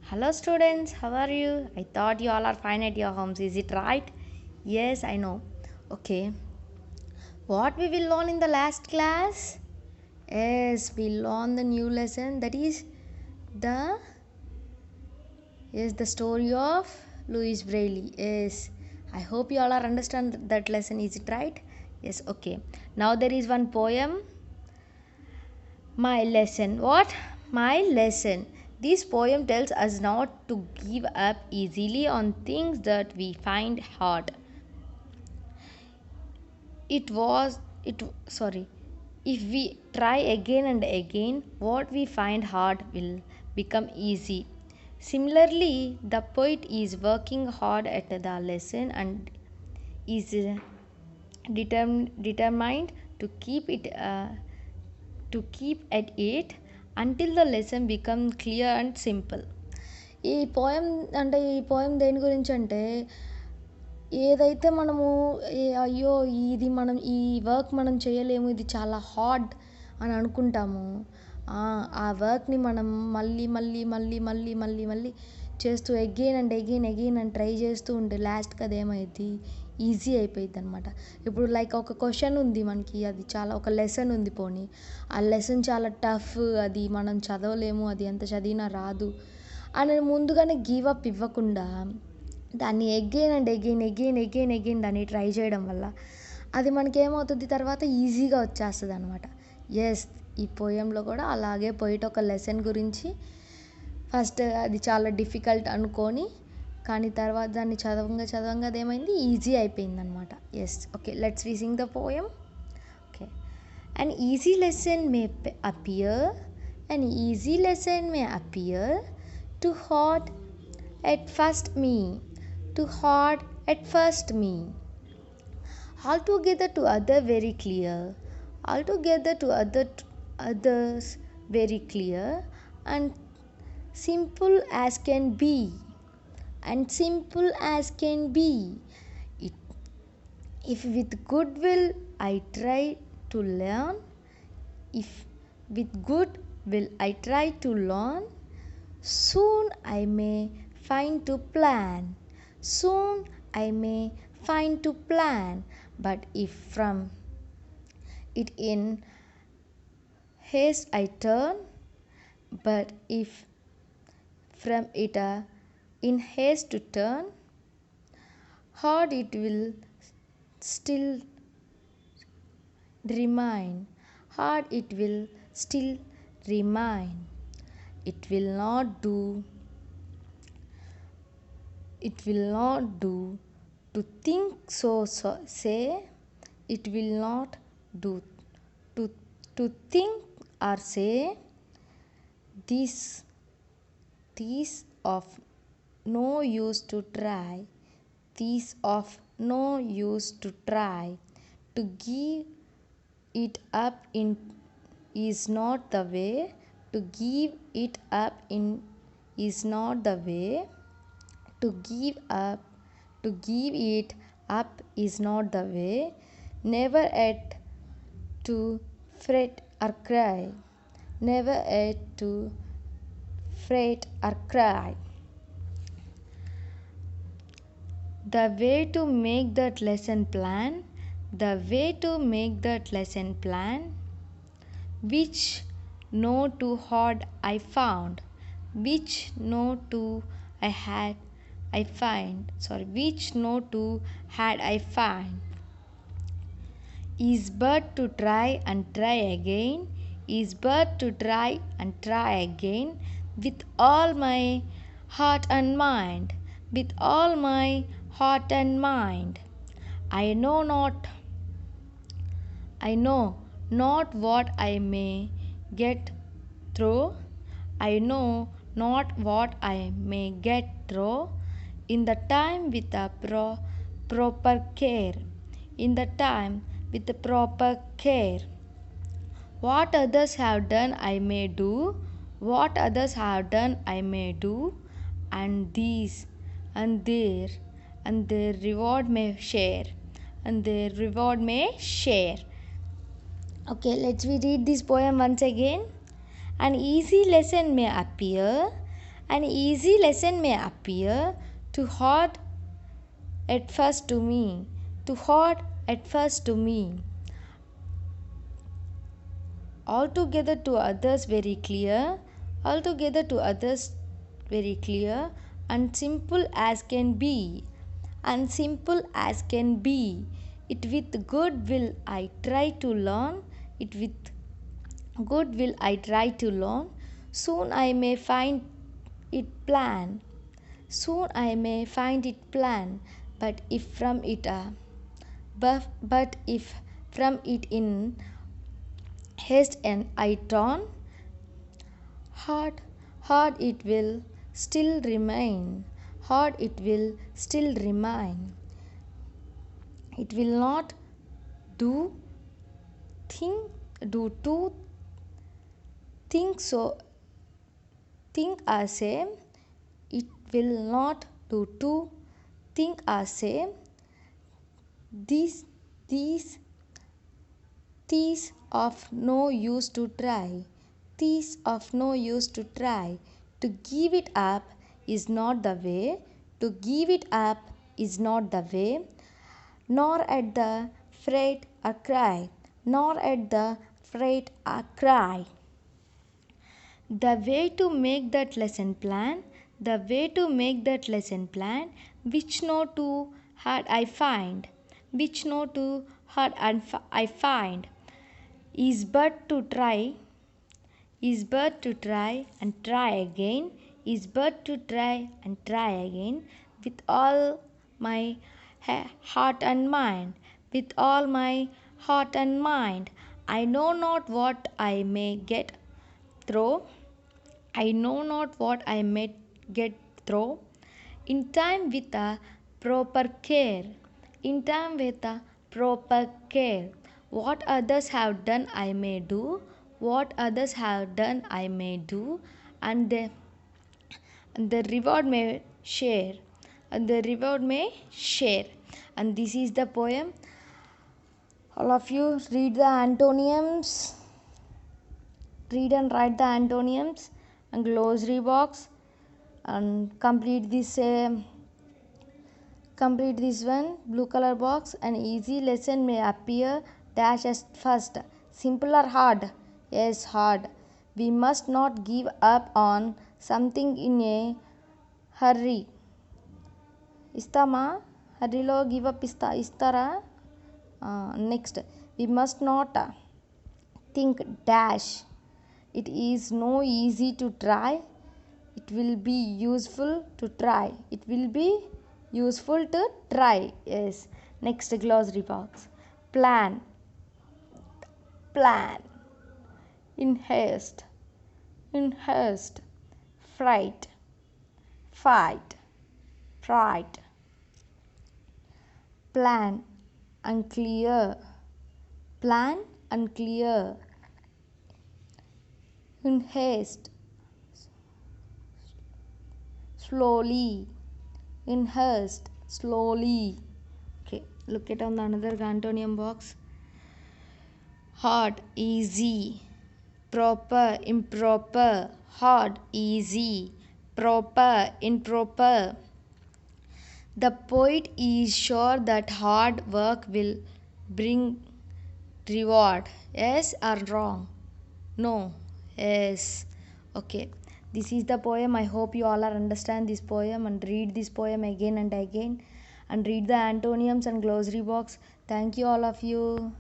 Hello students, how are you? I thought you all are fine at your homes. Is it right? Yes, I know. Okay. What we will learn in the last class? Yes, we learn the new lesson that is the the story of Louis Braille. Yes. I hope you all are understand that lesson. Is it right? Yes, okay. Now there is one poem. My lesson. What? My lesson. This poem tells us not to give up easily on things that we find hard. It was it sorry. If we try again and again, what we find hard will become easy. Similarly, the poet is working hard at the lesson and is determined to keep at it until the lesson become clear and simple. ఈ poem ఈ poem దేని గురించి అంటే ఏదైతే మనము అయ్యో ఇది మనం ఈ వర్క్ మనం చేయలేము ఇది చాలా హార్డ్ అని అనుకుంటాము ఆ వర్క్ని మనం మళ్ళీ మళ్ళీ మళ్ళీ మళ్ళీ మళ్ళీ మళ్ళీ చేస్తూ అగైన్ అండ్ అగైన్ అగైన్ అని ట్రై చేస్తూ ఉంటే లాస్ట్కి అది ఏమైంది ఈజీ అయిపోయింది అనమాట. ఇప్పుడు లైక్ ఒక క్వశ్చన్ ఉంది మనకి, అది చాలా ఒక లెసన్ ఉంది పోనీ, ఆ లెసన్ చాలా టఫ్, అది మనం చదవలేము, అది ఎంత చదివినా రాదు అని ముందుగానే గివ్ అప్ ఇవ్వకుండా దాన్ని again and again again again again దాన్ని ట్రై చేయడం వల్ల అది మనకి ఏమవుతుంది తర్వాత ఈజీగా వచ్చేస్తుంది అనమాట. ఎస్, ఈ పోయంలో కూడా అలాగే పోయిట్ ఒక లెసన్ గురించి ఫస్ట్ అది చాలా డిఫికల్ట్ అనుకొని కానీ తర్వాత దాన్ని చదవంగా చదవంగా అదేమైంది ఈజీ అయిపోయింది అనమాట. Yes, okay, let's we sing the poem. Okay. An easy lesson may appear, an easy lesson may appear to hard at first me, to hard at first me. Altogether to other very clear, altogether to others very clear, and simple as can be, and simple as can be. It, if with good will I try to learn, if with good will I try to learn, soon I may find to plan, soon I may find to plan. But if from it in haste I turn, but if from it in haste to turn, hard it will still remain, hard it will still remain. It will not do, it will not do to think so say, it will not do to think or say, this of no use to try, this of no use to try. To give it up in is not the way, to give it up in is not the way, to give it up is not the way. Never at to fret or cry, never at to fret or cry. The way to make that lesson plan, the way to make that lesson plan, which no too hard I found, which no too which no too had I find, is but to try and try again, is but to try and try again, with all my heart and mind, with all my heart and mind. I know not what I may get through, I know not what I may get through in the time with the proper care, in the time with the proper care. What others have done I may do, what others have done I may do, and these and their reward may share, and their reward may share. Okay, let's read this poem once again. An easy lesson may appear, An easy lesson may appear too hard at first to me. Too hard at first to me. Altogether to others very clear. Altogether to others very clear. And simple as can be. And simple as can be. It with good will I try to learn. It with good will I try to learn. Soon I may find it plan. Soon I may find it plan. But if from it but if from it in haste and I turn, hard, hard it will still remain. Hard it will still remain. It will not do two things so think are same. It will not do two think are same. These of no use to try. These of no use to try. To give it up is not the way. To give it up is not the way. Nor at the freight a cry. Nor at the freight a cry. The way to make that lesson plan. The way to make that lesson plan. Which no too hard I find. Which no too hard I find. Is but to try. Is but to try and try again. Is but to try and try again. With all my heart and mind. With all my heart and mind. I know not what I may get through. I know not what I may get through. In time with a proper care. In time with a proper care. What others have done I may do. What others have done I may do. And the reward may share. And the reward may share. And this is the poem. All of you read the antonyms. Read and write the antonyms and glossary box and complete this one blue color box. An easy lesson may appear dash as first. Simple or hard? Yes, hard. We must not give up on something in a hurry. Istama? Hurrylo give up istara? Next, we must not think dash. It is no easy to try. It will be useful to try. It will be useful to try. Yes. Next glossary box. Plan. Plan. In haste. In haste. Fright. Fight. Fright. Plan. Unclear. Plan unclear. In haste. Slowly. In haste. Slowly. Okay, look at on the another antonyms box. Hard, easy. Proper, improper. Hard, easy. Proper, improper. The poet is sure that hard work will bring reward. Yes or wrong? No. Yes. Okay. This is the poem. I hope you all are understand this poem and read this poem again and again and read the antonyms and glossary box. Thank you all of you.